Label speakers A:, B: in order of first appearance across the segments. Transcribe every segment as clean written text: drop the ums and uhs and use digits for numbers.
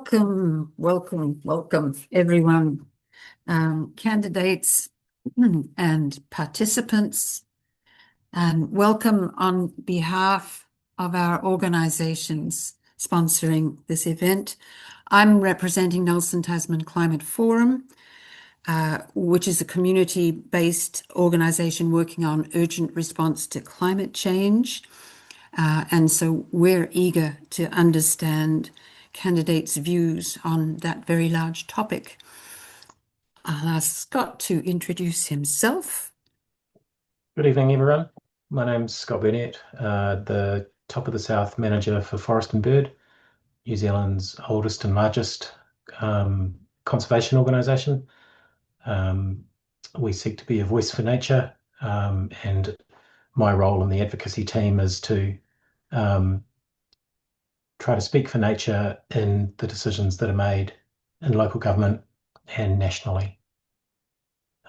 A: Welcome, everyone, candidates and participants, and welcome on behalf of our organisations sponsoring this event. I'm representing Tasman Climate Forum, which is a community-based organisation working on urgent response to climate change. And so we're eager to understand candidates' views on that very large topic. I'll ask Scott to introduce himself.
B: Good evening, everyone. My name's Scott Burnett, the Top of the South Manager for Forest and Bird, New Zealand's oldest and largest conservation organisation. We seek to be a voice for nature, and my role in the advocacy team is to try to speak for nature in the decisions that are made in local government and nationally.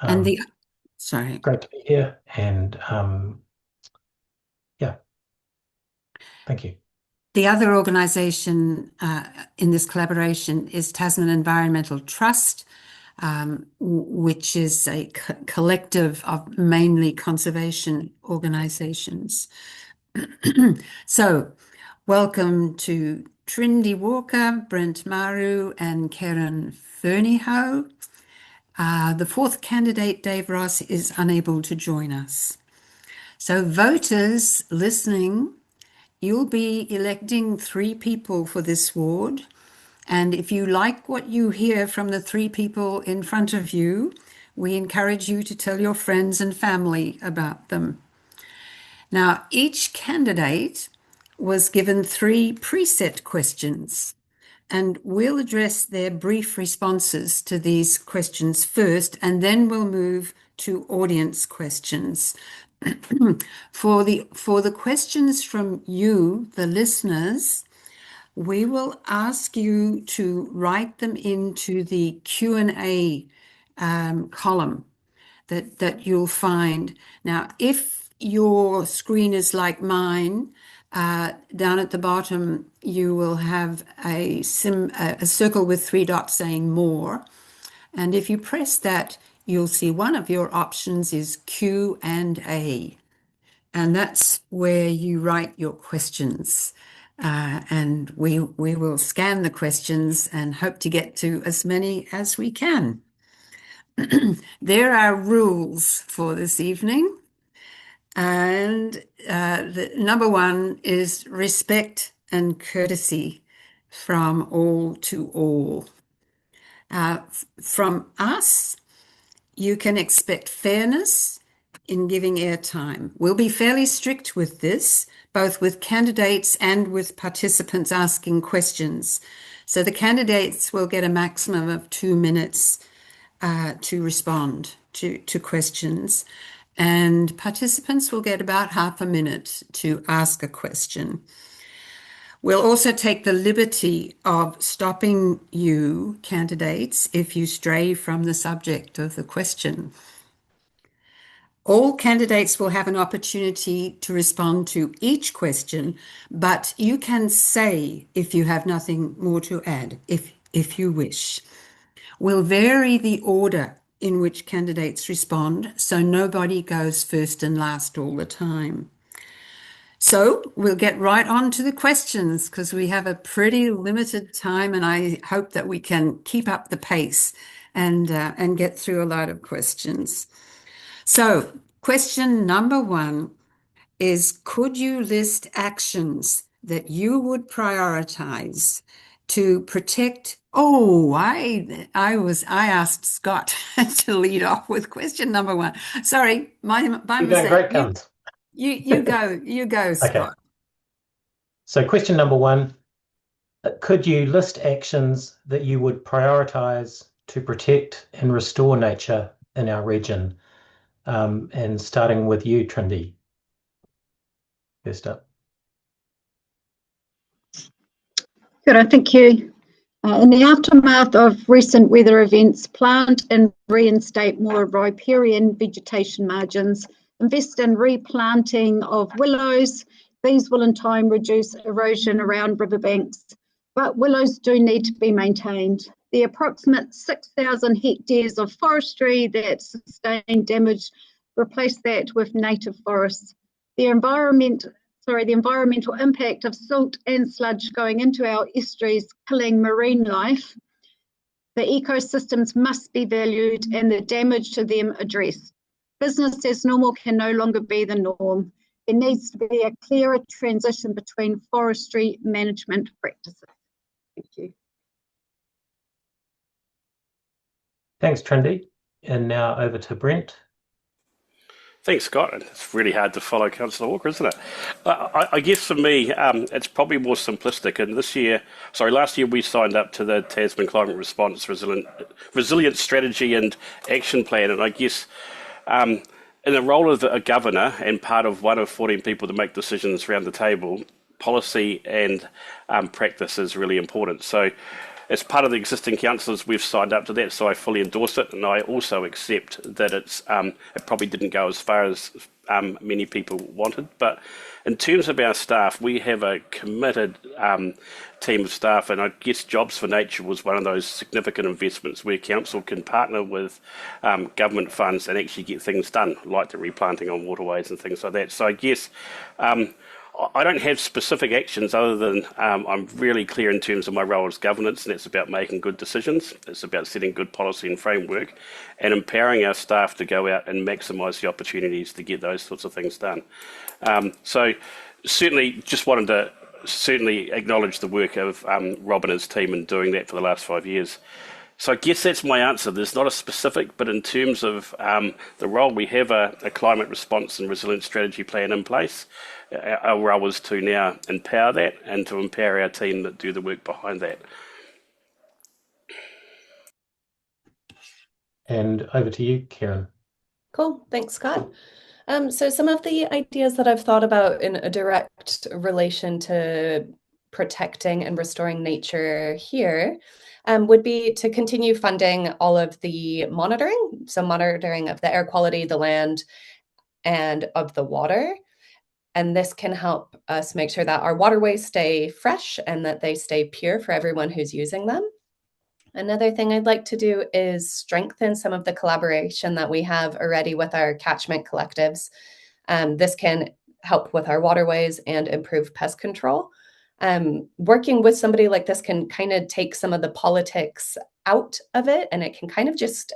B: Great to be here, and yeah, thank you.
A: The other organisation in this collaboration is Tasman Environmental Trust, which is a collective of mainly conservation organisations. So, welcome to Trindy Walker, Brent Maru, and Karen Fernyhoe. The fourth candidate, Dave Ross, is unable to join us. So voters listening, you'll be electing 3 people for this ward. And if you like what you hear from the 3 people in front of you, we encourage you to tell your friends and family about them. Now, each candidate was given 3 preset questions, and we'll address their brief responses to these questions first, and then we'll move to audience questions. For the questions from you, the listeners, we will ask you to write them into the Q&A column that you'll find. Now, if your screen is like mine, down at the bottom, you will have a circle with 3 dots saying more. And if you press that, you'll see one of your options is Q&A. And that's where you write your questions. And we will scan the questions and hope to get to as many as we can. There are rules for this evening. And the number 1 is respect and courtesy from all to all. From us, you can expect fairness in giving airtime. We'll be fairly strict with this, both with candidates and with participants asking questions. So the candidates will get a maximum of 2 minutes to respond to questions. And participants will get about half a minute to ask a question. We'll also take the liberty of stopping you, candidates, if you stray from the subject of the question. All candidates will have an opportunity to respond to each question, but you can say if you have nothing more to add, if you wish. We'll vary the order in which candidates respond, so nobody goes first and last all the time. So we'll get right on to the questions because we have a pretty limited time, and I hope that we can keep up the pace and get through a lot of questions. So question number 1 is, could you list actions that you would prioritize to protect? Oh, I asked Scott to lead off with question number 1. Sorry, my mistake.
B: Great, Guns.
A: You go, Scott.
B: Okay. So question number 1, could you list actions that you would prioritize to protect and restore nature in our region? And starting with you, Trindy. First up.
C: Good, thank you. In the aftermath of recent weather events, plant and reinstate more riparian vegetation margins, invest in replanting of willows. These will in time reduce erosion around riverbanks, but willows do need to be maintained. The approximate 6,000 hectares of forestry that sustained damage, replace that with native forests. The environmental impact of silt and sludge going into our estuaries, killing marine life. The ecosystems must be valued and the damage to them addressed. Business as normal can no longer be the norm. There needs to be a clearer transition between forestry management practices. Thank you.
B: Thanks, Trindy. And now over to Brent.
D: Thanks, Scott. It's really hard to follow Councillor Walker, isn't it? I guess for me, it's probably more simplistic. And last year we signed up to the Tasman Climate Response Resilience Strategy and Action Plan. And I guess in the role of a governor and part of one of 14 people to make decisions around the table, policy and practice is really important. So as part of the existing councillors, we've signed up to that, so I fully endorse it, and I also accept that it probably didn't go as far as many people wanted. But in terms of our staff, we have a committed team of staff, and I guess Jobs for Nature was one of those significant investments where council can partner with government funds and actually get things done, like the replanting on waterways and things like that. So I guess I don't have specific actions other than I'm really clear in terms of my role as governance, and it's about making good decisions. It's about setting good policy and framework and empowering our staff to go out and maximise the opportunities to get those sorts of things done. So certainly just wanted to acknowledge the work of Rob and his team in doing that for the last 5 years. So I guess that's my answer. There's not a specific, but in terms of the role, we have a climate response and resilience strategy plan in place. Our role is to now empower that and to empower our team that do the work behind that.
B: And over to you, Karen.
E: Cool, thanks, Scott. So some of the ideas that I've thought about in a direct relation to protecting and restoring nature here would be to continue funding all of the monitoring, so monitoring of the air quality, the land, and of the water. And this can help us make sure that our waterways stay fresh and that they stay pure for everyone who's using them. Another thing I'd like to do is strengthen some of the collaboration that we have already with our catchment collectives. This can help with our waterways and improve pest control. Working with somebody like this can kind of take some of the politics out of it, and it can kind of just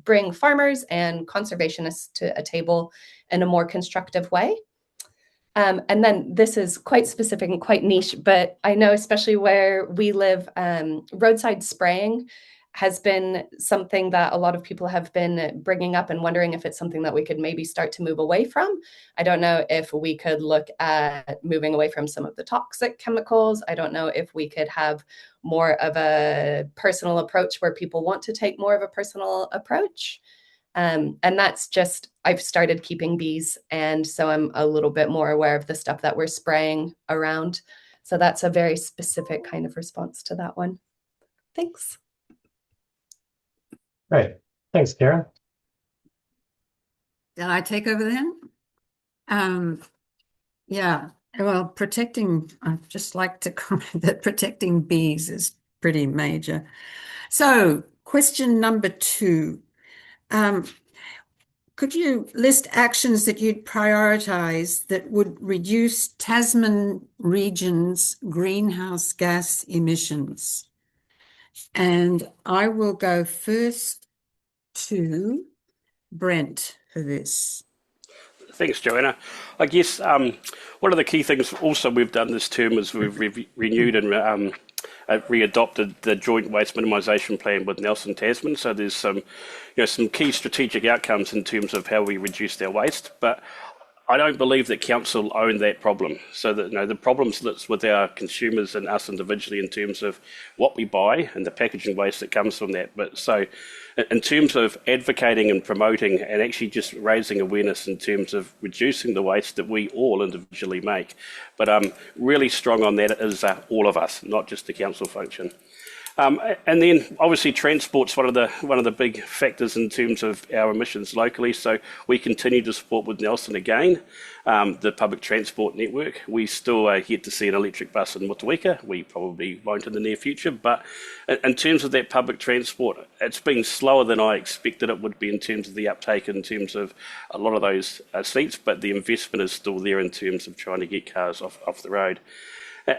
E: bring farmers and conservationists to a table in a more constructive way. And then this is quite specific and quite niche, but I know especially where we live, roadside spraying has been something that a lot of people have been bringing up and wondering if it's something that we could maybe start to move away from. I don't know if we could look at moving away from some of the toxic chemicals. I don't know if we could have more of a personal approach where people want to take more of a personal approach. And that's just, I've started keeping bees, and so I'm a little bit more aware of the stuff that we're spraying around. So that's a very specific kind of response to that one. Thanks.
B: Great. Thanks, Karen.
A: Did I take over then? Yeah, well, I'd just like to comment that protecting bees is pretty major. So question number 2. Could you list actions that you'd prioritize that would reduce Tasman region's greenhouse gas emissions? And I will go first to Brent for this.
D: Thanks, Joanna. I guess one of the key things also we've done this term is we've renewed and readopted the joint waste minimisation plan with Nelson Tasman. So there's some key strategic outcomes in terms of how we reduce our waste. But I don't believe that council own that problem. So that the problems that's with our consumers and us individually in terms of what we buy and the packaging waste that comes from that. But so in terms of advocating and promoting and actually just raising awareness in terms of reducing the waste that we all individually make. But I'm really strong on that as all of us, not just the council function. And then obviously transport's one of the big factors in terms of our emissions locally. So we continue to support with Nelson again, the public transport network. We still are yet to see an electric bus in Motueka. We probably won't in the near future. But in terms of that public transport, it's been slower than I expected it would be in terms of the uptake, in terms of a lot of those seats. But the investment is still there in terms of trying to get cars off the road.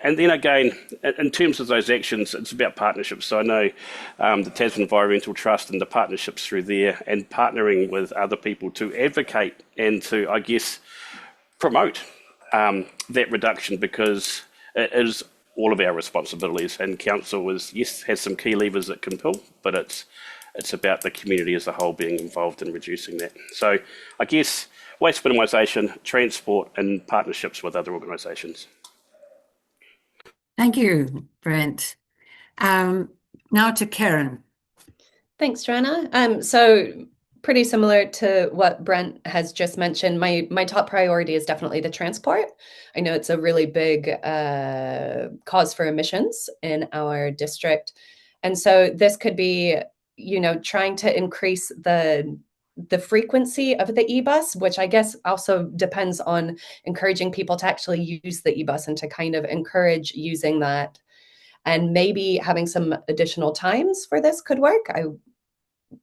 D: And then again, in terms of those actions, it's about partnerships. So I know the Tasman Environmental Trust and the partnerships through there, and partnering with other people to advocate and to, I guess, promote that reduction, because it is all of our responsibilities. And council has some key levers that can pull, but it's about the community as a whole being involved in reducing that. So I guess waste minimisation, transport, and partnerships with other organisations.
A: Thank you, Brent. Now to Karen.
E: Thanks, Joanna. So pretty similar to what Brent has just mentioned, my top priority is definitely the transport. I know it's a really big cause for emissions in our district. And so this could be, trying to increase the frequency of the e-bus, which I guess also depends on encouraging people to actually use the e-bus and to kind of encourage using that. And maybe having some additional times for this could work.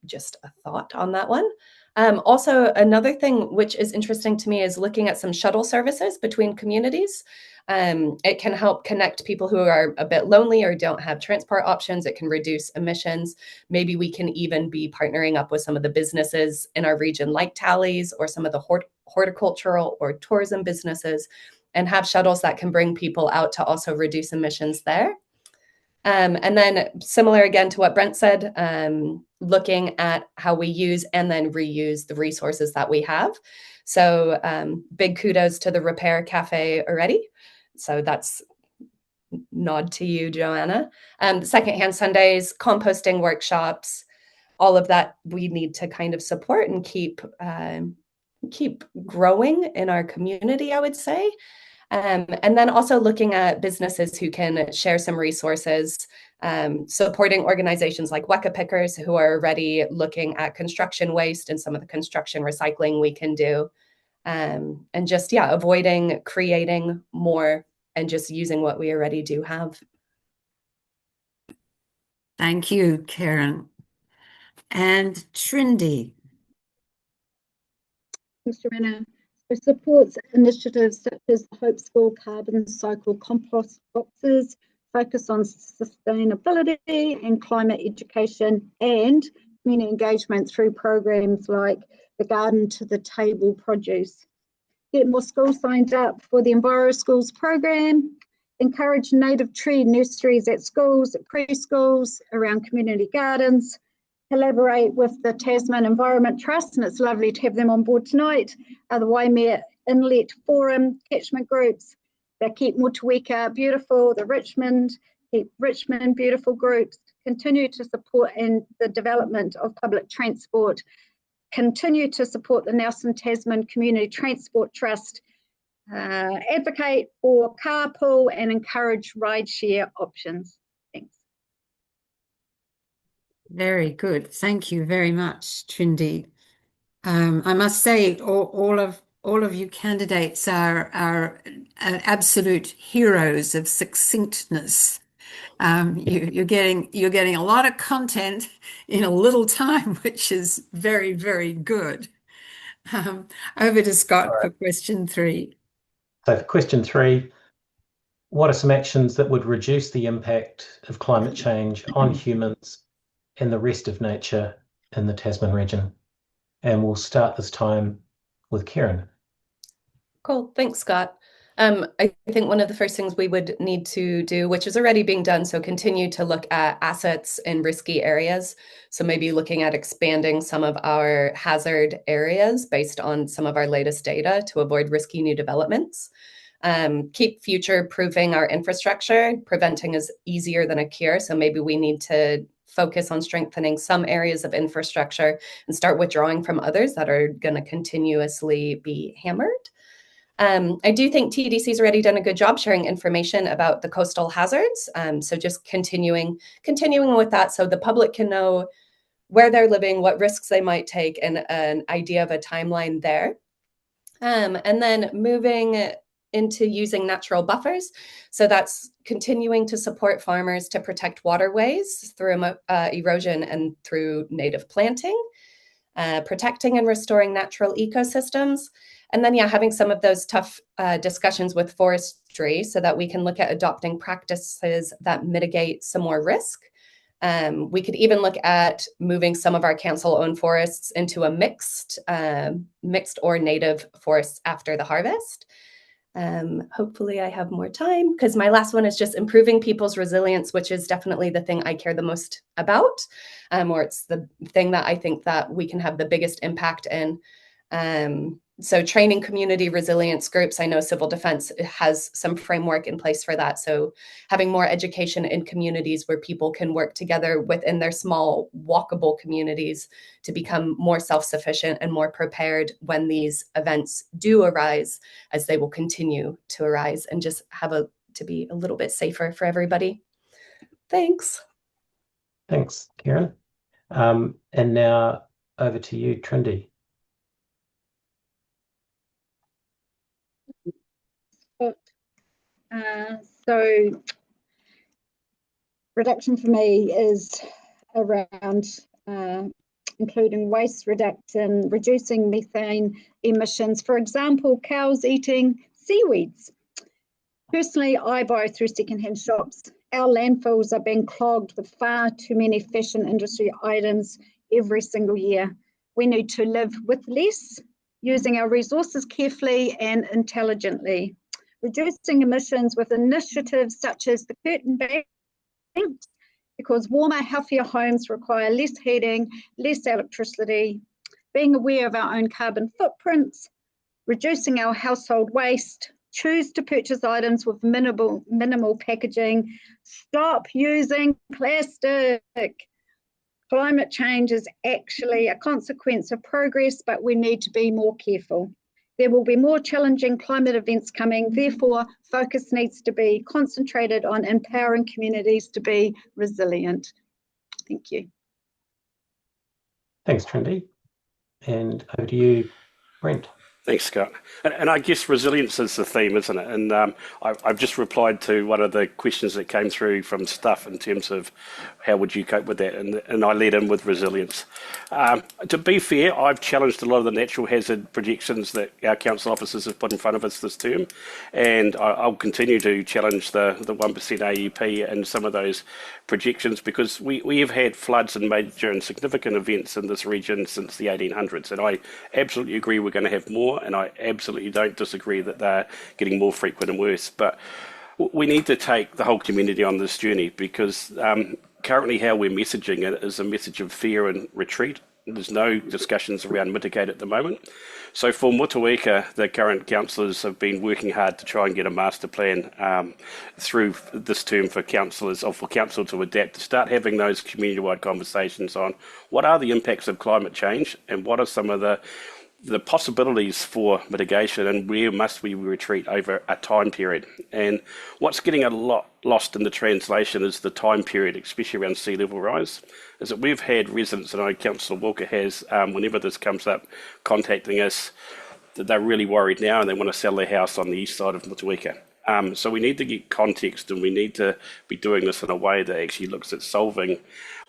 E: Just a thought on that one. Also, another thing which is interesting to me is looking at some shuttle services between communities. It can help connect people who are a bit lonely or don't have transport options. It can reduce emissions. Maybe we can even be partnering up with some of the businesses in our region, like Tallies, or some of the horticultural or tourism businesses, and have shuttles that can bring people out to also reduce emissions there. And then similar again to what Brent said, looking at how we use and then reuse the resources that we have. So big kudos to the Repair Cafe already. So that's nod to you, Joanna. Secondhand Sundays, composting workshops, all of that we need to kind of support and keep growing in our community, I would say. And then also looking at businesses who can share some resources, supporting organizations like Weka Pickers, who are already looking at construction waste and some of the construction recycling we can do. And just, avoiding creating more and just using what we already do have.
A: Thank you, Karen. And Trindy.
C: Thanks, Joanna. It supports initiatives such as the Hope School Carbon Cycle compost boxes, focus on sustainability and climate education, and community engagement through programs like the Garden to the Table produce. Get more schools signed up for the Enviro Schools program. Encourage native tree nurseries at schools, at preschools, around community gardens. Collaborate with the Tasman Environment Trust, and it's lovely to have them on board tonight. The Waimea Inlet Forum, catchment groups that keep Motueka beautiful, the keep Richmond beautiful groups. Continue to support in the development of public transport. Continue to support the Nelson Tasman Community Transport Trust, advocate for carpool and encourage rideshare options. Thanks.
A: Very good. Thank you very much, Trindy. I must say, all of you candidates are absolute heroes of succinctness. You're getting a lot of content in a little time, which is very, very good. Over to Scott for question 3.
B: So for question 3, what are some actions that would reduce the impact of climate change on humans and the rest of nature in the Tasman region? And we'll start this time with Karen.
E: Cool. Thanks, Scott. I think one of the first things we would need to do, which is already being done, so continue to look at assets in risky areas. So maybe looking at expanding some of our hazard areas based on some of our latest data to avoid risky new developments. Keep future-proofing our infrastructure. Preventing is easier than a cure, so maybe we need to focus on strengthening some areas of infrastructure and start withdrawing from others that are going to continuously be hammered. I do think TDC's already done a good job sharing information about the coastal hazards. So just continuing with that so the public can know where they're living, what risks they might take, and an idea of a timeline there. And then moving into using natural buffers. So that's continuing to support farmers to protect waterways through erosion and through native planting, protecting and restoring natural ecosystems. And then, having some of those tough discussions with forestry so that we can look at adopting practices that mitigate some more risk. We could even look at moving some of our council-owned forests into a mixed or native forests after the harvest. Hopefully I have more time, because my last one is just improving people's resilience, which is definitely the thing I care the most about, or it's the thing that I think that we can have the biggest impact in. So training community resilience groups, I know civil defense has some framework in place for that. So having more education in communities where people can work together within their small walkable communities to become more self-sufficient and more prepared when these events do arise, as they will continue to arise, and just have to be a little bit safer for everybody. Thanks.
B: Thanks, Karen. And now over to you, Trindy.
C: So reduction for me is around including waste reduction, reducing methane emissions. For example, cows eating seaweeds. Personally, I buy through secondhand shops. Our landfills are being clogged with far too many fashion industry items every single year. We need to live with less, using our resources carefully and intelligently. Reducing emissions with initiatives such as the curtain banks, because warmer, healthier homes require less heating, less electricity. Being aware of our own carbon footprints, reducing our household waste, choose to purchase items with minimal packaging, stop using plastic. Climate change is actually a consequence of progress, but we need to be more careful. There will be more challenging climate events coming, therefore focus needs to be concentrated on empowering communities to be resilient. Thank you.
B: Thanks, Trindy. And over to you, Brent.
D: Thanks, Scott. And I guess resilience is the theme, isn't it? And I've just replied to one of the questions that came through from staff in terms of how would you cope with that? And I led in with resilience. To be fair, I've challenged a lot of the natural hazard projections that our council officers have put in front of us this term. And I'll continue to challenge the 1% AUP and some of those projections, because we have had floods and major and significant events in this region since the 1800s. And I absolutely agree we're going to have more. And I absolutely don't disagree that they're getting more frequent and worse. But we need to take the whole community on this journey, because currently how we're messaging it is a message of fear and retreat. There's no discussions around mitigate at the moment. So for Motueka, the current councillors have been working hard to try and get a master plan through this term for councillors, or for council to adapt, to start having those community-wide conversations on what are the impacts of climate change and what are some of the possibilities for mitigation, and where must we retreat over a time period. And what's getting a lot lost in the translation is the time period, especially around sea level rise, is that we've had residents, and I know Councillor Walker has, whenever this comes up, contacting us, that they're really worried now and they want to sell their house on the east side of Motueka. So we need to get context, and we need to be doing this in a way that actually looks at solving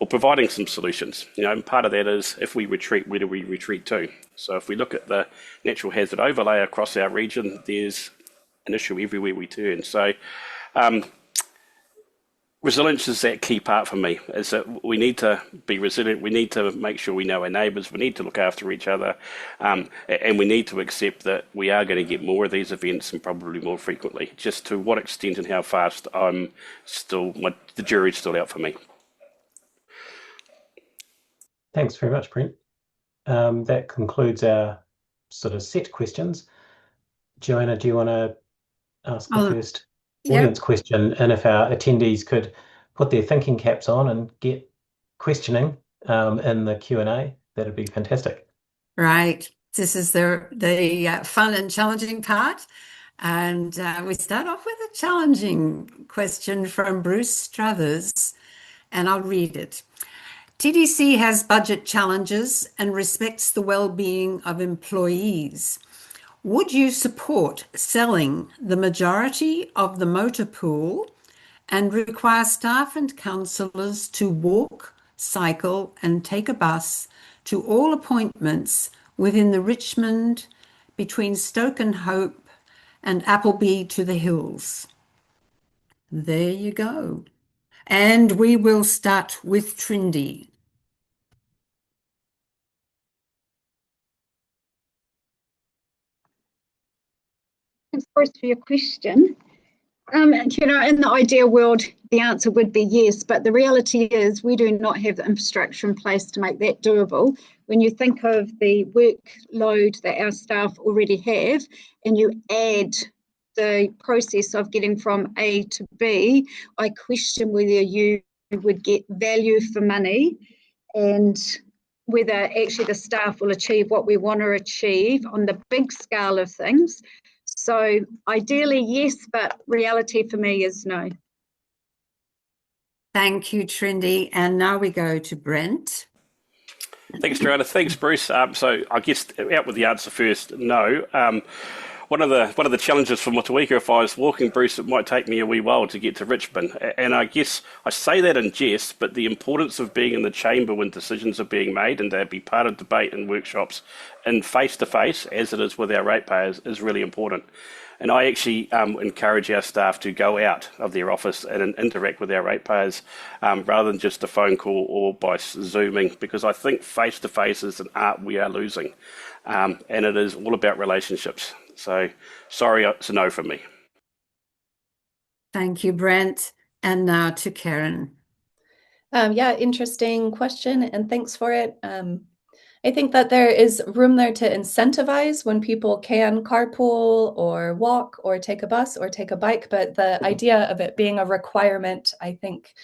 D: or providing some solutions. And part of that is, if we retreat, where do we retreat to? So if we look at the natural hazard overlay across our region, there's an issue everywhere we turn. So resilience is that key part for me, is that we need to be resilient, we need to make sure we know our neighbours, we need to look after each other, and we need to accept that we are going to get more of these events, and probably more frequently. Just to what extent and how fast, the jury's still out for me.
B: Thanks very much, Brent. That concludes our sort of set questions. Joanna, do you want to ask the first audience question? And if our attendees could put their thinking caps on and get questioning in the Q&A, that'd be fantastic.
A: Right. This is the fun and challenging part. And we start off with a challenging question from Bruce Struthers, and I'll read it. TDC has budget challenges and respects the well-being of employees. Would you support selling the majority of the motor pool and require staff and councillors to walk, cycle, and take a bus to all appointments within the Richmond between Stoke and Hope and Appleby to the Hills? There you go. And we will start with Trindy.
C: Thanks, Bruce, for your question. You know, in the ideal world, the answer would be yes, but the reality is we do not have the infrastructure in place to make that doable. When you think of the workload that our staff already have, and you add the process of getting from A to B, I question whether you would get value for money and whether actually the staff will achieve what we want to achieve on the big scale of things. So ideally, yes, but reality for me is no.
A: Thank you, Trindy. And now we go to Brent.
D: Thanks, Joanna. Thanks, Bruce. So I guess out with the answer first, no. One of the challenges for Motueka, if I was walking, Bruce, it might take me a wee while to get to Richmond. And I guess I say that in jest, but the importance of being in the chamber when decisions are being made and to be part of debate and workshops and face-to-face, as it is with our ratepayers, is really important. And I actually encourage our staff to go out of their office and interact with our ratepayers rather than just a phone call or by Zooming, because I think face-to-face is an art we are losing. And it is all about relationships. So sorry, it's a no from me.
A: Thank you, Brent. And now to Karen.
E: Yeah, interesting question, and thanks for it. I think that there is room there to incentivize when people can carpool or walk or take a bus or take a bike, but the idea of it being a requirement, I think,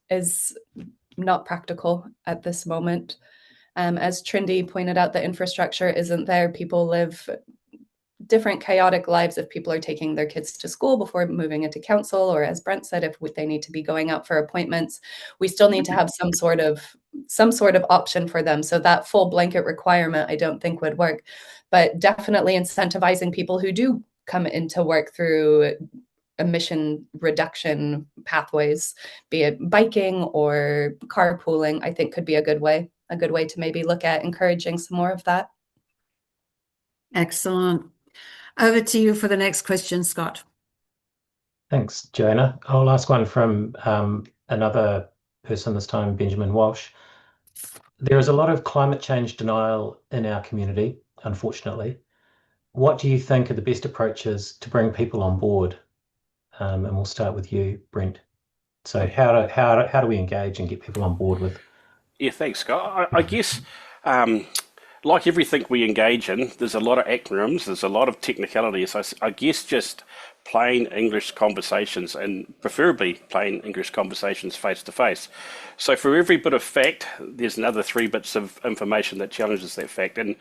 E: is not practical at this moment. As Trindy pointed out, the infrastructure isn't there. People live different chaotic lives if people are taking their kids to school before moving into council, or as Brent said, if they need to be going out for appointments, we still need to have some sort of option for them. So that full blanket requirement I don't think would work, but definitely incentivizing people who do come into work through emission reduction pathways, be it biking or carpooling, I think could be a good way to maybe look at encouraging some more of that.
A: Excellent. Over to you for the next question, Scott.
B: Thanks, Joanna. I'll ask one from another person this time, Benjamin Walsh. There is a lot of climate change denial in our community, unfortunately. What do you think are the best approaches to bring people on board? And we'll start with you, Brent. So how do we engage and get people on board with?
D: Yeah, thanks, Scott. I guess like everything we engage in, there's a lot of acronyms, there's a lot of technicalities. I guess just plain English conversations, and preferably plain English conversations face to face. So for every bit of fact, there's another 3 bits of information that challenges that fact. And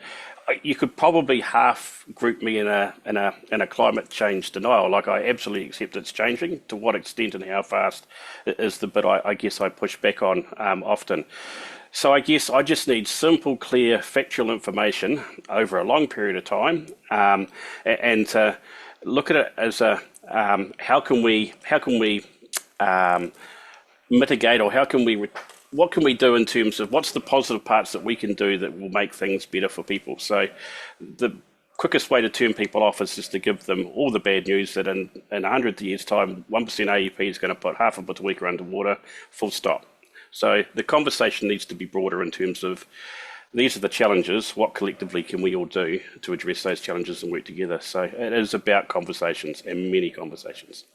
D: you could probably half group me in a climate change denial. Like, I absolutely accept it's changing. To what extent and how fast is the bit I guess I push back on often. So I guess I just need simple, clear, factual information over a long period of time, and to look at it as a how can we mitigate, or what can we do in terms of what's the positive parts that we can do that will make things better for people. So the quickest way to turn people off is just to give them all the bad news that in 100 years' time, 1% AEP is going to put half of Motueka underwater, full stop. So the conversation needs to be broader in terms of these are the challenges, what collectively can we all do to address those challenges and work together. So it is about conversations, and many conversations.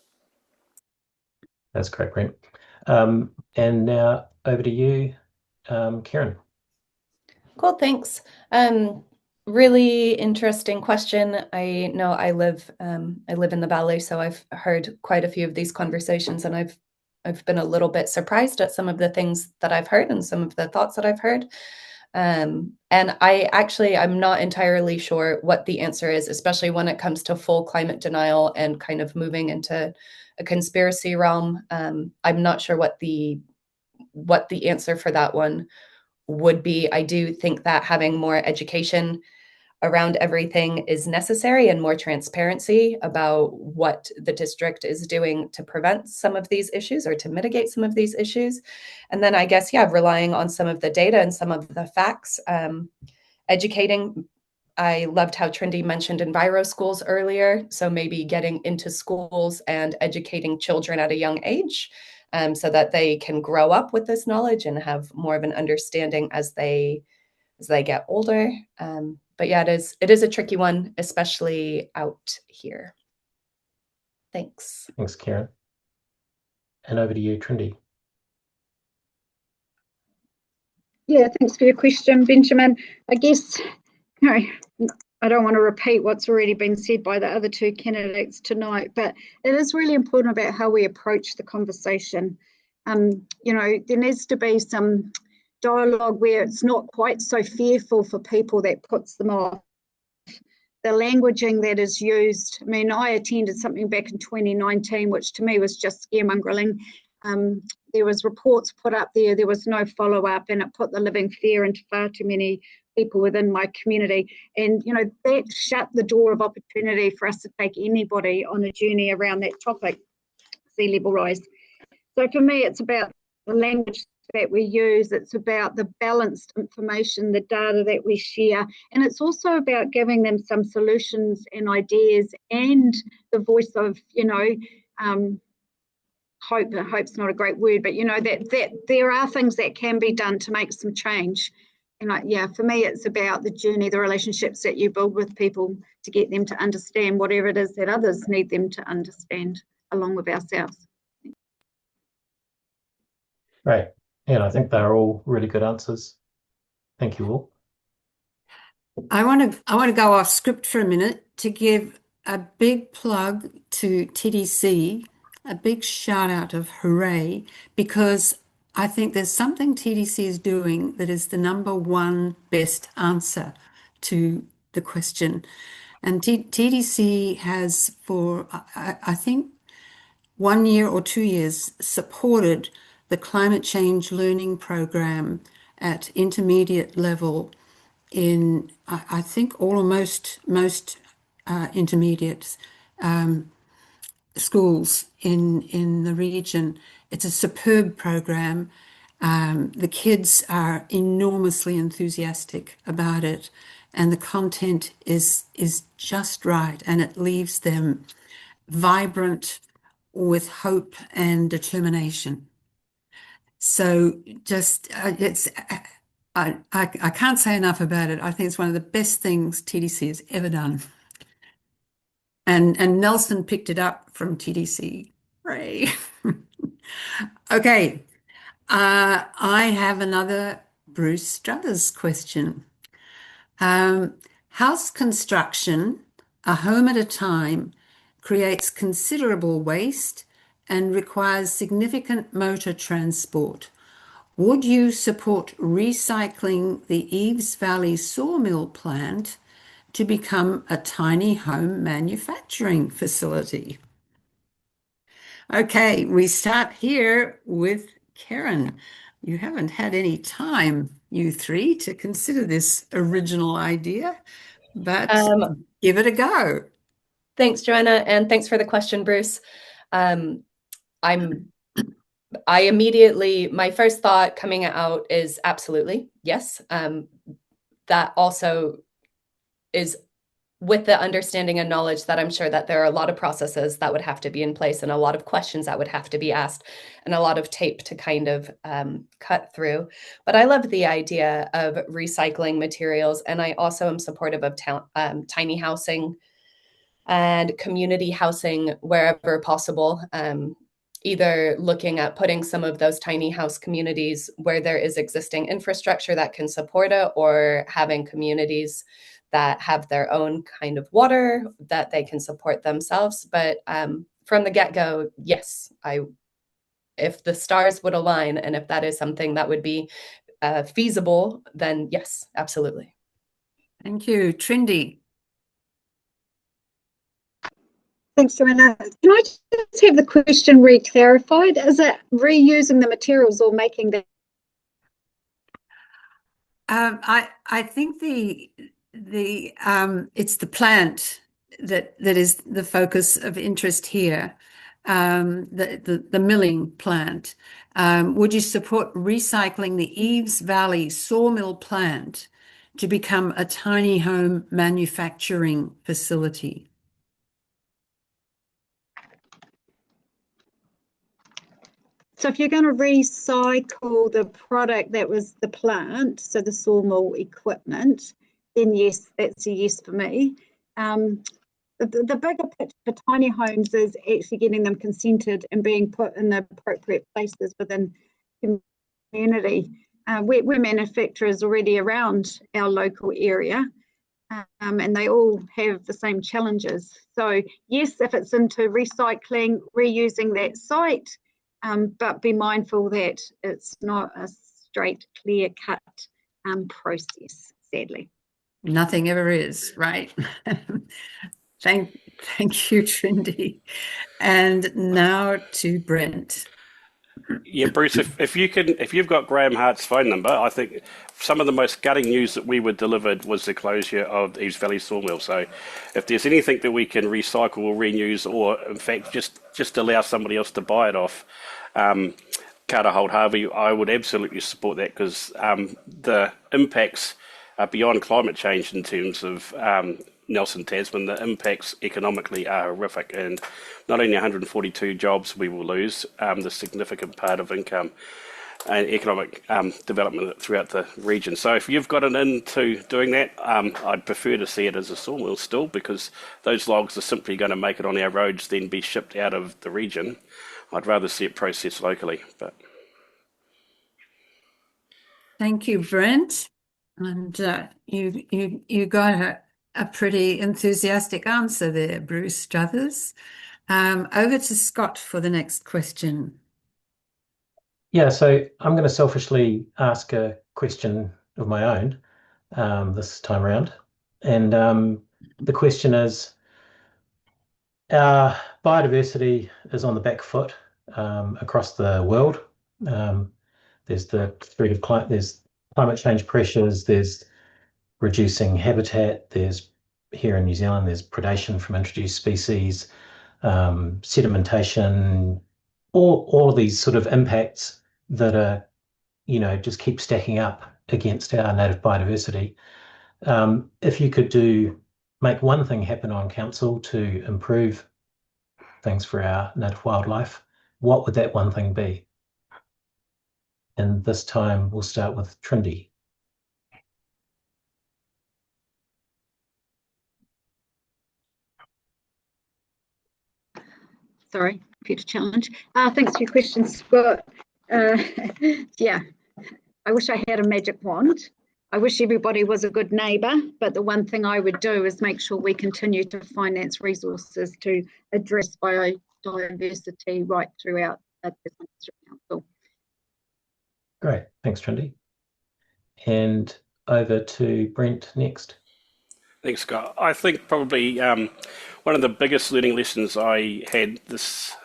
B: That's great, Brent. And now over to you, Karen.
E: Cool, thanks. Really interesting question. I know I live in the Valley, so I've heard quite a few of these conversations, and I've been a little bit surprised at some of the things that I've heard and some of the thoughts that I've heard. And I'm not entirely sure what the answer is, especially when it comes to full climate denial and kind of moving into a conspiracy realm. I'm not sure what the answer for that one would be. I do think that having more education around everything is necessary, and more transparency about what the district is doing to prevent some of these issues or to mitigate some of these issues. And then I guess, yeah, relying on some of the data and some of the facts, educating. I loved how Trindy mentioned enviro schools earlier. So maybe getting into schools and educating children at a young age, so that they can grow up with this knowledge and have more of an understanding as they get older. But yeah, it is a tricky one, especially out here. Thanks.
B: Thanks, Karen. And over to you, Trindy.
C: Yeah, thanks for your question, Benjamin. I guess, I don't want to repeat what's already been said by the other two candidates tonight, but it is really important about how we approach the conversation. There needs to be some dialogue where it's not quite so fearful for people that puts them off. The languaging that is used, I attended something back in 2019, which to me was just scaremongering. There was reports put up there was no follow-up, and it put the living fear into far too many people within my community. And, that shut the door of opportunity for us to take anybody on a journey around that topic, sea level rise. So for me, it's about the language that we use, it's about the balanced information, the data that we share, and it's also about giving them some solutions and ideas and the voice of, hope. Hope's not a great word, but that there are things that can be done to make some change. And for me, it's about the journey, the relationships that you build with people to get them to understand whatever it is that others need them to understand along with ourselves.
B: Right. And I think they're all really good answers. Thank you all.
A: I want to go off script for a minute to give a big plug to TDC, a big shout out of hooray, because I think there's something TDC is doing that is the number one best answer to the question. And TDC has for, I think, 1 year or 2 years supported the climate change learning program at intermediate level in, I think, all or most intermediate schools in the region. It's a superb program. The kids are enormously enthusiastic about it, and the content is just right, and it leaves them vibrant with hope and determination. So just I can't say enough about it. I think it's one of the best things TDC has ever done. And Nelson picked it up from TDC. Hooray. Okay. I have another Bruce Struthers question. House construction, a home at a time, creates considerable waste and requires significant motor transport. Would you support recycling the Eves Valley sawmill plant to become a tiny home manufacturing facility? Okay, we start here with Karen. You haven't had any time, you three, to consider this original idea, but give it a go.
E: Thanks, Joanna, and thanks for the question, Bruce. I immediately, my first thought coming out is absolutely, yes. That also is with the understanding and knowledge that I'm sure that there are a lot of processes that would have to be in place and a lot of questions that would have to be asked and a lot of tape to kind of cut through. But I love the idea of recycling materials, and I also am supportive of tiny housing and community housing wherever possible. Either looking at putting some of those tiny house communities where there is existing infrastructure that can support it, or having communities that have their own kind of water that they can support themselves. But from the get-go, yes, if the stars would align and if that is something that would be feasible, then yes, absolutely.
A: Thank you. Trindy.
C: Thanks, Joanna. Can I just have the question re-clarified? Is it reusing the materials or making them?
A: I think it's the plant that is the focus of interest here. The milling plant. Would you support recycling the Eves Valley sawmill plant to become a tiny home manufacturing facility?
C: So if you're going to recycle the product that was the plant, so the sawmill equipment, then yes, that's a yes for me. The bigger picture for tiny homes is actually getting them consented and being put in the appropriate places within the community. We're manufacturers already around our local area, and they all have the same challenges. So yes, if it's into recycling, reusing that site, but be mindful that it's not a straight, clear-cut process, sadly.
A: Nothing ever is, right? Thank you, Trindy. And now to Brent.
D: Yeah, Bruce, if you've got Graham Hart's phone number, I think some of the most gutting news that we were delivered was the closure of Eves Valley Sawmill. So if there's anything that we can recycle or reuse, or in fact just allow somebody else to buy it off Carter Holt Harvey, I would absolutely support that, because the impacts are beyond climate change in terms of Nelson Tasman. The impacts economically are horrific, and not only 142 jobs we will lose, the significant part of income and economic development throughout the region. So if you've got an into doing that, I'd prefer to see it as a sawmill still, because those logs are simply going to make it on our roads, then be shipped out of the region. I'd rather see it processed locally. But
A: Thank you, Brent. And you got a pretty enthusiastic answer there, Bruce Struthers. Over to Scott for the next question.
B: Yeah, so I'm going to selfishly ask a question of my own this time around. And the question is, our biodiversity is on the back foot across the world. There's the threat of there's climate change pressures, there's reducing habitat, there's here in New Zealand, there's predation from introduced species, sedimentation, all of these sort of impacts that are, just keep stacking up against our native biodiversity. If you could make one thing happen on council to improve things for our native wildlife, what would that one thing be? And this time we'll start with Trindy.
C: Sorry, computer challenge. Thanks for your question, Scott. Yeah, I wish I had a magic wand. I wish everybody was a good neighbour, but the one thing I would do is make sure we continue to finance resources to address biodiversity right throughout the Tasman District Council.
B: Great, thanks, Trindy. And over to Brent next.
D: thanks, Scott. I think probably one of the biggest learning lessons I had this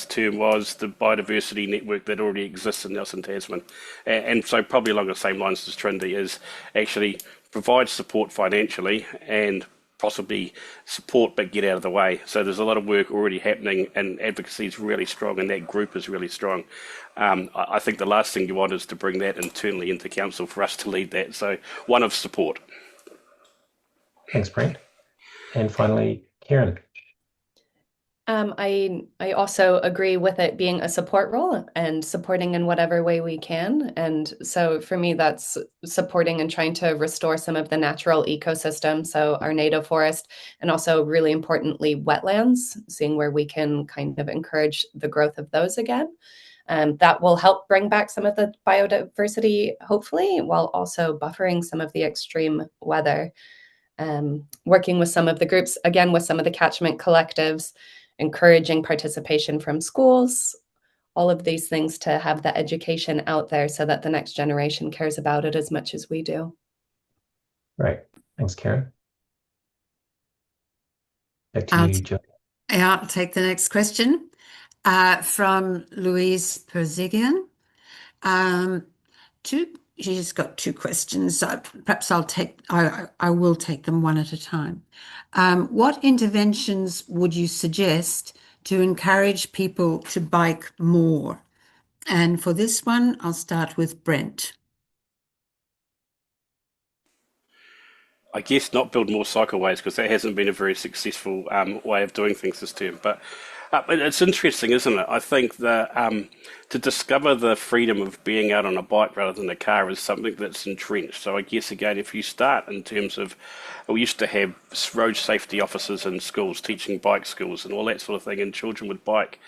D: term was the biodiversity network that already exists in Nelson Tasman. And so probably along the same lines as Trinity is actually provide support financially and possibly support but get out of the way. So there's a lot of work already happening, and advocacy is really strong, and that group is really strong. I think the last thing you want is to bring that internally into council for us to lead that. So one of support.
B: Thanks, Brent. And finally, Karen.
E: I also agree with it being a support role and supporting in whatever way we can. And so for me, that's supporting and trying to restore some of the natural ecosystem. So our native forest, and also really importantly, wetlands, seeing where we can kind of encourage the growth of those again. That will help bring back some of the biodiversity, hopefully, while also buffering some of the extreme weather. Working with some of the groups, again, with some of the catchment collectives, encouraging participation from schools, all of these things to have the education out there so that the next generation cares about it as much as we do.
B: Great. Thanks, Karen. Back to you, Jill.
A: I'll take the next question from Louise Perzigian. She's got two questions. Perhaps I will take them one at a time. What interventions would you suggest to encourage people to bike more? And for this one, I'll start with Brent.
D: I guess not build more cycleways, because that hasn't been a very successful way of doing things this term. But it's interesting, isn't it? I think that to discover the freedom of being out on a bike rather than a car is something that's entrenched. So I guess, again, if you start in terms of, we used to have road safety officers in schools teaching bike skills and all that sort of thing, and children would bike.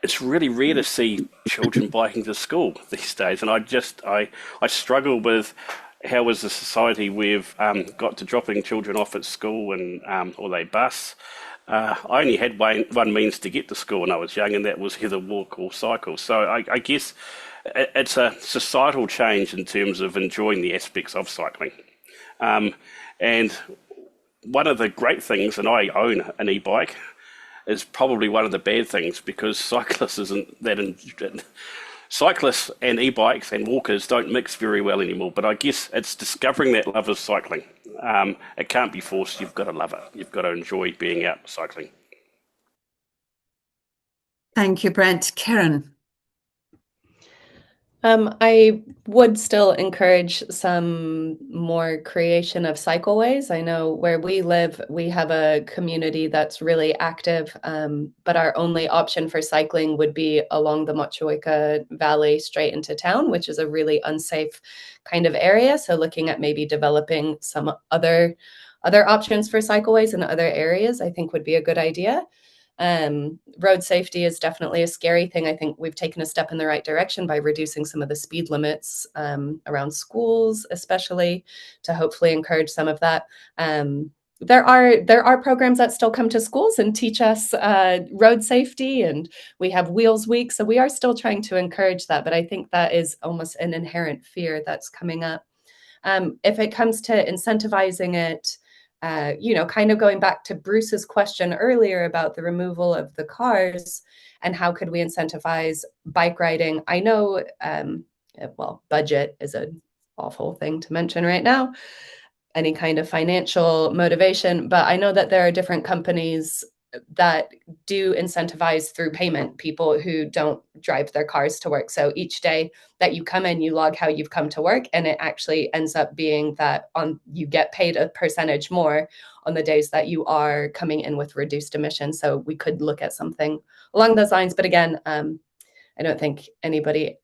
D: It's really rare to see children biking to school these days, and I struggle with how as a society we've got to dropping children off at school and or they bus. I only had one means to get to school when I was young, and that was either walk or cycle. So I guess it's a societal change in terms of enjoying the aspects of cycling. And one of the great things, and I own an e-bike, is probably one of the bad things, because cyclists and e-bikes and walkers don't mix very well anymore. But I guess it's discovering that love of cycling. It can't be forced. You've got to love it. You've got to enjoy being out cycling.
A: Thank you, Brent. Karen.
E: I would still encourage some more creation of cycleways. I know where we live, we have a community that's really active, but our only option for cycling would be along the Motueka Valley straight into town, which is a really unsafe kind of area. So looking at maybe developing some other options for cycleways in other areas, I think would be a good idea. Road safety is definitely a scary thing. I think we've taken a step in the right direction by reducing some of the speed limits around schools, especially, to hopefully encourage some of that. There are programs that still come to schools and teach us road safety, and we have Wheels Week, so we are still trying to encourage that. But I think that is almost an inherent fear that's coming up. If it comes to incentivizing it, kind of going back to Bruce's question earlier about the removal of the cars and how could we incentivize bike riding? I know, budget is an awful thing to mention right now, any kind of financial motivation, but I know that there are different companies that do incentivize through payment people who don't drive their cars to work. So each day that you come in, you log how you've come to work, and it actually ends up being that you get paid a percentage more on the days that you are coming in with reduced emissions. So we could look at something along those lines. But again, I don't think anybody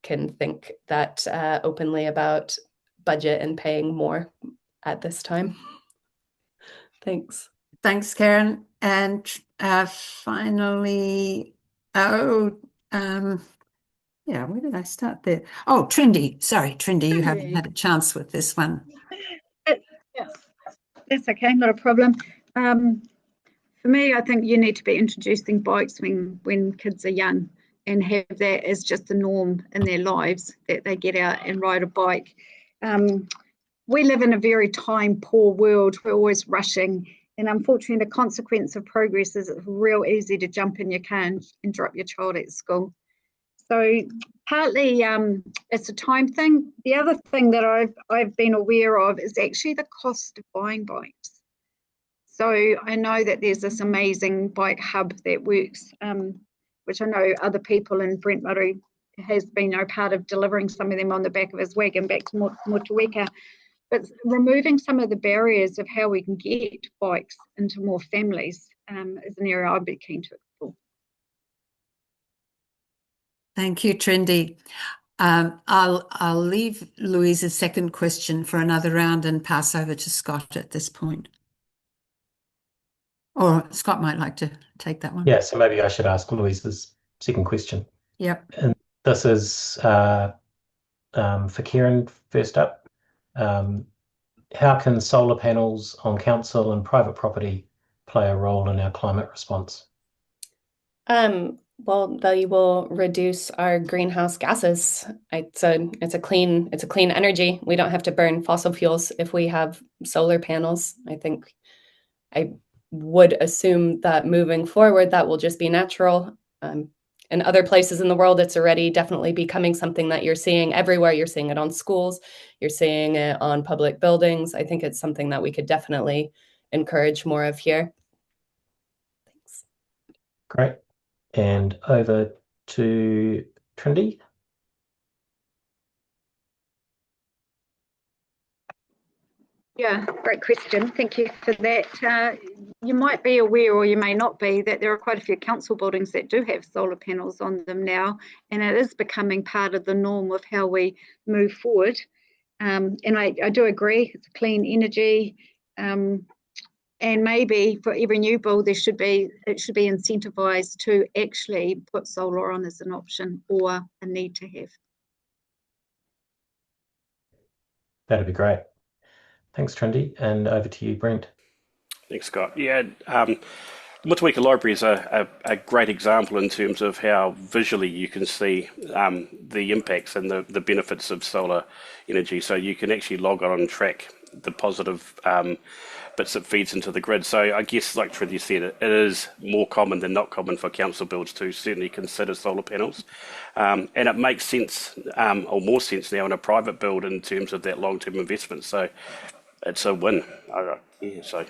E: can think that openly about budget and paying more at this time. Thanks.
A: Thanks, Karen. And finally, where did I start there? Oh, Trendy. Sorry, Trendy, you haven't had a chance with this one.
C: Yeah, that's okay, not a problem. For me, I think you need to be introducing bikes when kids are young and have that as just the norm in their lives, that they get out and ride a bike. We live in a very time-poor world. We're always rushing. And unfortunately, the consequence of progress is it's real easy to jump in your car and drop your child at school. So partly it's a time thing. The other thing that I've been aware of is actually the cost of buying bikes. So I know that there's this amazing bike hub that works, which I know other people in Brent Murray has been part of delivering some of them on the back of his wagon back to Motueka. But removing some of the barriers of how we can get bikes into more families is an area I'd be keen to explore.
A: Thank you, Trendy. I'll leave Louise's second question for another round and pass over to Scott at this point. Or Scott might like to take that one.
B: Yeah, so maybe I should ask Louise's second question.
A: Yep.
B: And this is for Karen first up. How can solar panels on council and private property play a role in our climate response?
E: Well, they will reduce our greenhouse gases. It's a clean energy. We don't have to burn fossil fuels if we have solar panels. I would assume that moving forward, that will just be natural. In other places in the world, it's already definitely becoming something that you're seeing everywhere. You're seeing it on schools, you're seeing it on public buildings. I think it's something that we could definitely encourage more of here. Thanks.
B: Great. And over to Trindy.
C: Yeah, great question. Thank you for that. You might be aware, or you may not be, that there are quite a few council buildings that do have solar panels on them now, and it is becoming part of the norm of how we move forward. And I do agree, it's clean energy. And maybe for every new build, it should be incentivized to actually put solar on as an option or a need to have.
B: That'd be great. Thanks, Trindy. And over to you, Brent.
D: Thanks, Scott. Yeah, Motueka Library is a great example in terms of how visually you can see the impacts and the benefits of solar energy. So you can actually log on and track the positive bits that feeds into the grid. So I guess, like Trinity said, it is more common than not common for council builds to certainly consider solar panels. And it makes sense, or more sense now in a private build in terms of that long-term investment. So it's a win. Yeah, so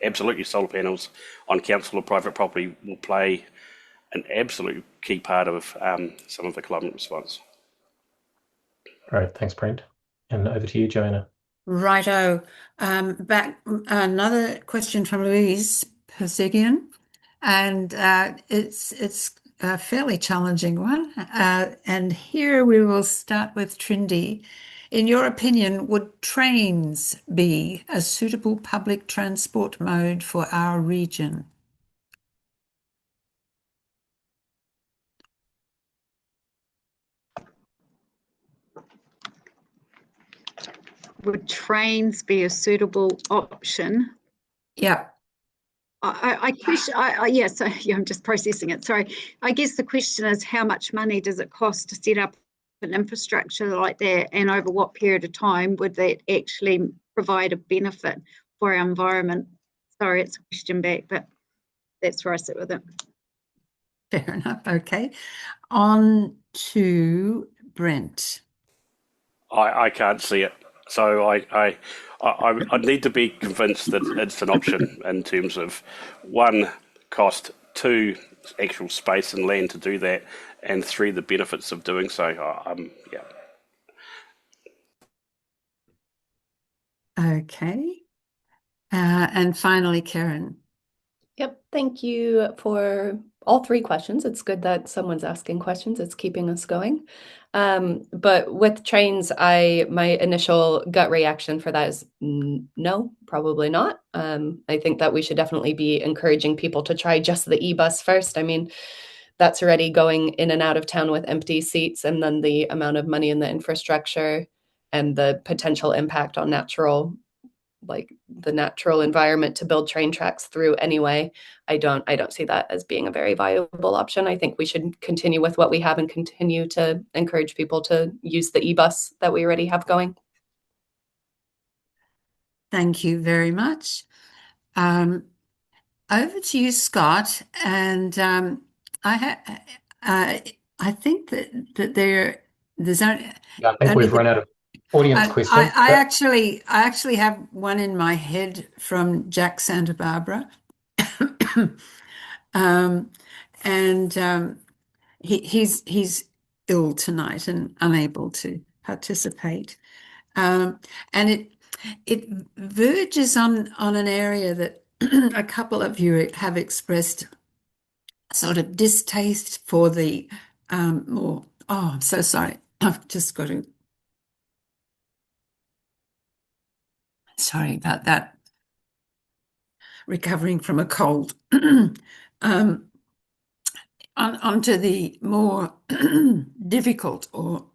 D: absolutely solar panels on council or private property will play an absolute key part of some of the climate response.
B: Great. Thanks, Brent. And over to you, Joanna.
A: Righto. Back another question from Louise Persegian, and it's a fairly challenging one. And here we will start with Trindy. In your opinion, would trains be a suitable public transport mode for our region?
C: Would trains be a suitable option?
A: Yeah.
C: I'm just processing it. Sorry. I guess the question is, how much money does it cost to set up an infrastructure like that, and over what period of time would that actually provide a benefit for our environment? Sorry, it's a question back, but that's where I sit with it.
A: Fair enough. Okay. On to Brent.
D: I can't see it. So I need to be convinced that it's an option in terms of, one, cost, two, actual space and land to do that, and three, the benefits of doing so. Yeah.
A: Okay. And finally, Karen.
E: Yep, thank you for all three questions. It's good that someone's asking questions. It's keeping us going. But with trains, my initial gut reaction for that is no, probably not. I think that we should definitely be encouraging people to try just the e-bus first. I mean, that's already going in and out of town with empty seats, and then the amount of money in the infrastructure and the potential impact on the natural environment to build train tracks through anyway. I don't see that as being a very viable option. I think we should continue with what we have and continue to encourage people to use the e-bus that we already have going.
A: Thank you very much. Over to you, Scott. And I think that there's only.
B: I think we've run out of audience questions.
A: I actually have one in my head from Jack Santa Barbara, and he's ill tonight and unable to participate, and it verges on an area that a couple of you have expressed sort of distaste for the more. Oh, I'm so sorry. I've just got to. Sorry about that. Recovering from a cold. Onto the more difficult or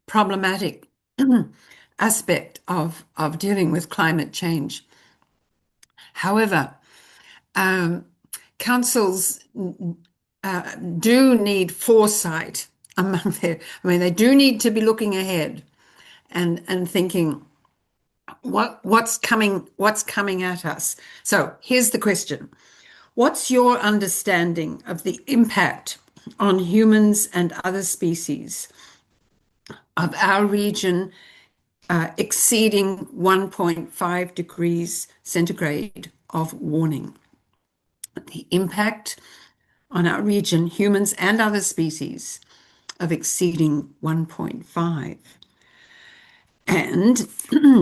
A: problematic aspect of dealing with climate change. However, councils do need foresight among their, I mean, they do need to be looking ahead and thinking what's coming at us. So here's the question. What's your understanding of the impact on humans and other species of our region exceeding 1.5 degrees centigrade of warning? The impact on our region, humans and other species, of exceeding 1.5. And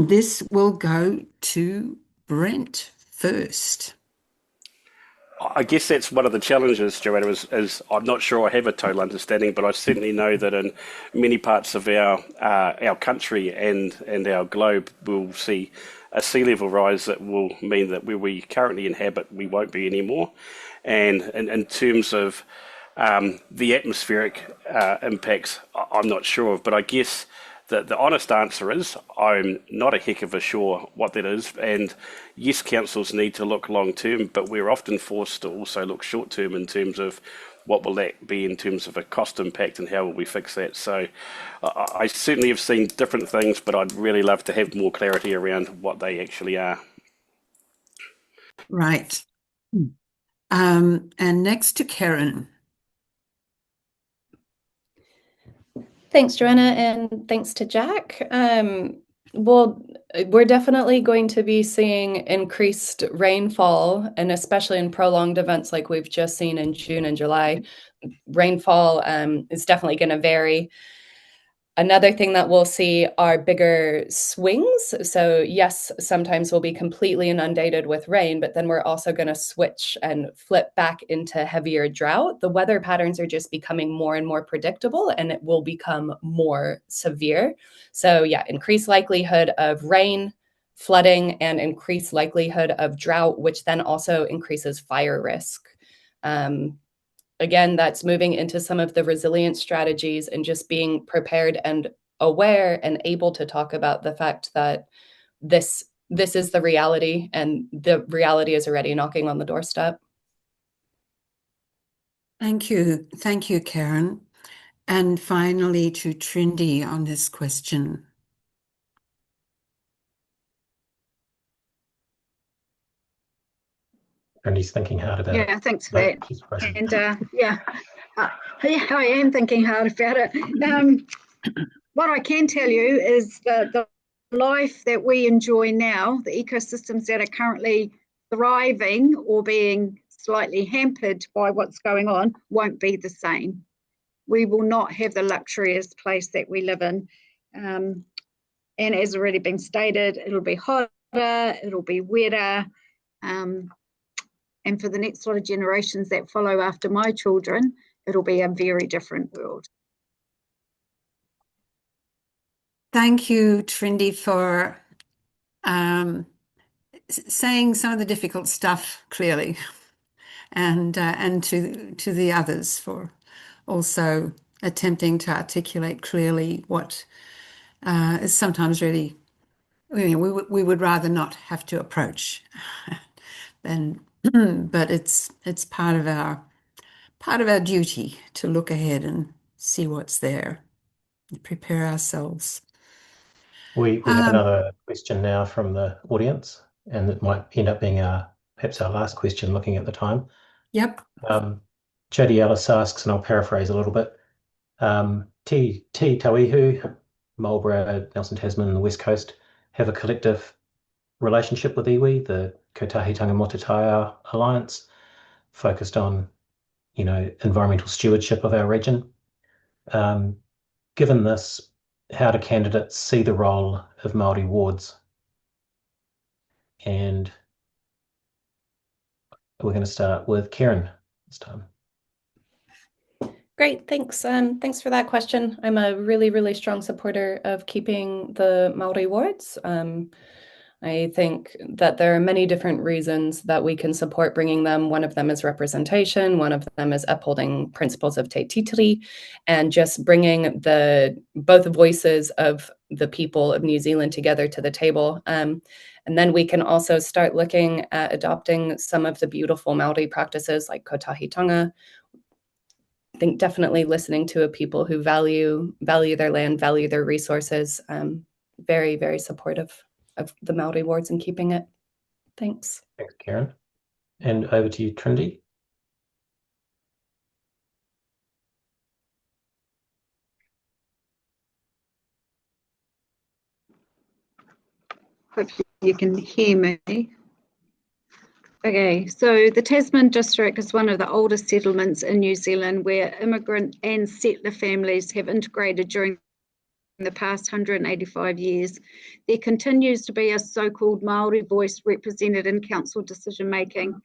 A: this will go to Brent first.
D: I guess that's one of the challenges, Joanna, is I'm not sure I have a total understanding, but I certainly know that in many parts of our country and our globe, we'll see a sea level rise that will mean that where we currently inhabit, we won't be anymore. And in terms of the atmospheric impacts, I'm not sure, but I guess the honest answer is I'm not a heck of a sure what that is. And yes, councils need to look long term, but we're often forced to also look short term in terms of what will that be in terms of a cost impact and how will we fix that. So I certainly have seen different things, but I'd really love to have more clarity around what they actually are.
A: Right. And next to Karen.
E: Thanks, Joanna, and thanks to Jack. Well, we're definitely going to be seeing increased rainfall, and especially in prolonged events like we've just seen in June and July. Rainfall is definitely going to vary. Another thing that we'll see are bigger swings. So yes, sometimes we'll be completely inundated with rain, but then we're also going to switch and flip back into heavier drought. The weather patterns are just becoming more and more predictable, and it will become more severe. So yeah, increased likelihood of rain, flooding, and increased likelihood of drought, which then also increases fire risk. Again, that's moving into some of the resilience strategies and just being prepared and aware and able to talk about the fact that this is the reality, and the reality is already knocking on the doorstep.
A: Thank you, Karen. And finally to Trindy on this question.
B: Trindy's thinking hard about it.
C: Yeah, thanks for that.
B: She's frozen.
C: And yeah, I am thinking hard about it. What I can tell you is that the life that we enjoy now, the ecosystems that are currently thriving or being slightly hampered by what's going on, won't be the same. We will not have the luxurious place that we live in. And as already been stated, it'll be hotter, it'll be wetter. And for the next lot of generations that follow after my children, it'll be a very different world.
A: Thank you, Trindy, for saying some of the difficult stuff clearly, and to the others for also attempting to articulate clearly what is sometimes really, we would rather not have to approach than, but it's part of our duty to look ahead and see what's there and prepare ourselves.
B: We have another question now from the audience, and it might end up being perhaps our last question looking at the time.
A: Yep.
B: Jody Ellis asks, and I'll paraphrase a little bit, Te Tauihu, Marlborough, Nelson Tasman, and the West Coast have a collective relationship with iwi, the Kotahitanga Motueka Alliance, focused on, environmental stewardship of our region. Given this, how do candidates see the role of Māori wards? And we're going to start with Karen this time.
E: Great, thanks. Thanks for that question. I'm a really, really strong supporter of keeping the Māori wards. I think that there are many different reasons that we can support bringing them. One of them is representation. One of them is upholding principles of te titiri, and just bringing both voices of the people of New Zealand together to the table. And then we can also start looking at adopting some of the beautiful Māori practices like kotahitanga, think definitely listening to a people who value their land, value their resources, very, very supportive of the Maori wards and keeping it. Thanks.
B: Thanks, Karen. And over to you, Trindy.
C: Hopefully you can hear me. Okay, so the Tasman district is one of the oldest settlements in New Zealand where immigrant and settler families have integrated during the past 185 years. There continues to be a so-called Maori voice represented in council decision-making.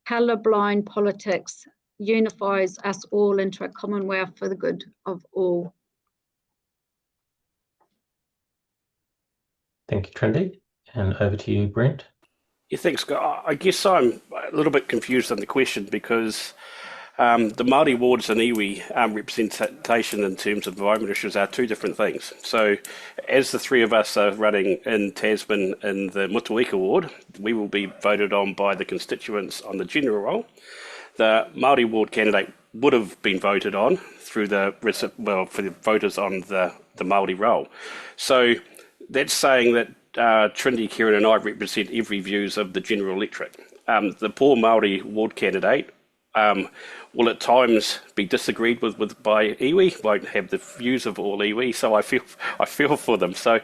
C: Colour-blind politics unifies us all into a commonwealth for the good of all.
B: Thank you, Trindy. And over to you, Brent.
D: Yeah, thanks, Scott. I guess I'm a little bit confused on the question because the Māori wards and iwi representation in terms of environment issues are two different things. So as the three of us are running in Tasman in the Motueka Ward, we will be voted on by the constituents on the general roll. The Māori ward candidate would have been voted on through for the voters on the Māori roll. So that's saying that Trindy, Kieran and I represent every views of the general electorate. The poor Māori ward candidate will at times be disagreed with by iwi, won't have the views of all iwi, so I feel for them. So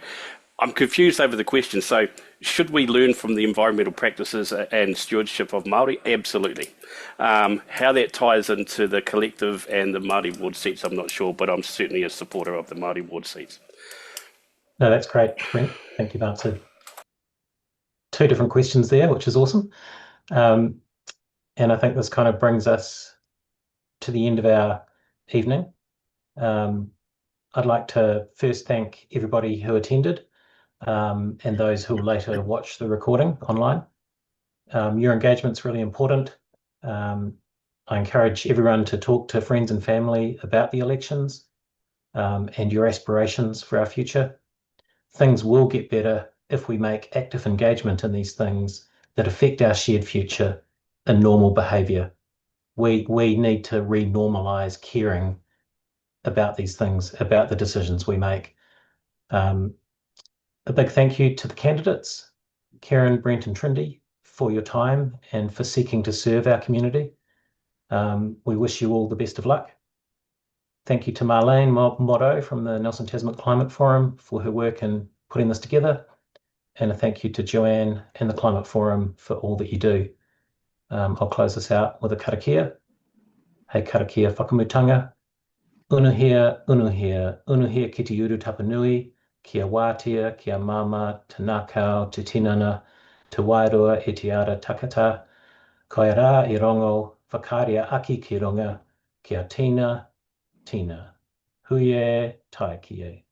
D: I'm confused over the question. So should we learn from the environmental practices and stewardship of Māori? Absolutely. How that ties into the collective and the Māori ward seats, I'm not sure, but I'm certainly a supporter of the Māori ward seats.
B: No, that's great, Brent. Thank you. You've answered two different questions there, which is awesome. And I think this kind of brings us to the end of our evening. I'd like to first thank everybody who attended and those who will later watch the recording online. Your engagement's really important. I encourage everyone to talk to friends and family about the elections and your aspirations for our future. Things will get better if we make active engagement in these things that affect our shared future and normal behaviour. We need to re-normalise caring about these things, about the decisions we make. A big thank you to the candidates, Karen, Brent and Trindy, for your time and for seeking to serve our community. We wish you all the best of luck. Thank you to Marlene Motto from the Nelson Tasman Climate Forum for her work in putting this together. And a thank you to Joanne and the Climate Forum for all that you do. I'll close this out with a karakia. Hei karakia whakamutanga. Unuhia, unuhia, unuhia ki te uru tapanui, kia wātia, kia mama, te nākau, te tinana, te wairua e te ara takata, kai rā I rongo, whakaria aki ki runga, kia tina, tina. Huie, tai ki e.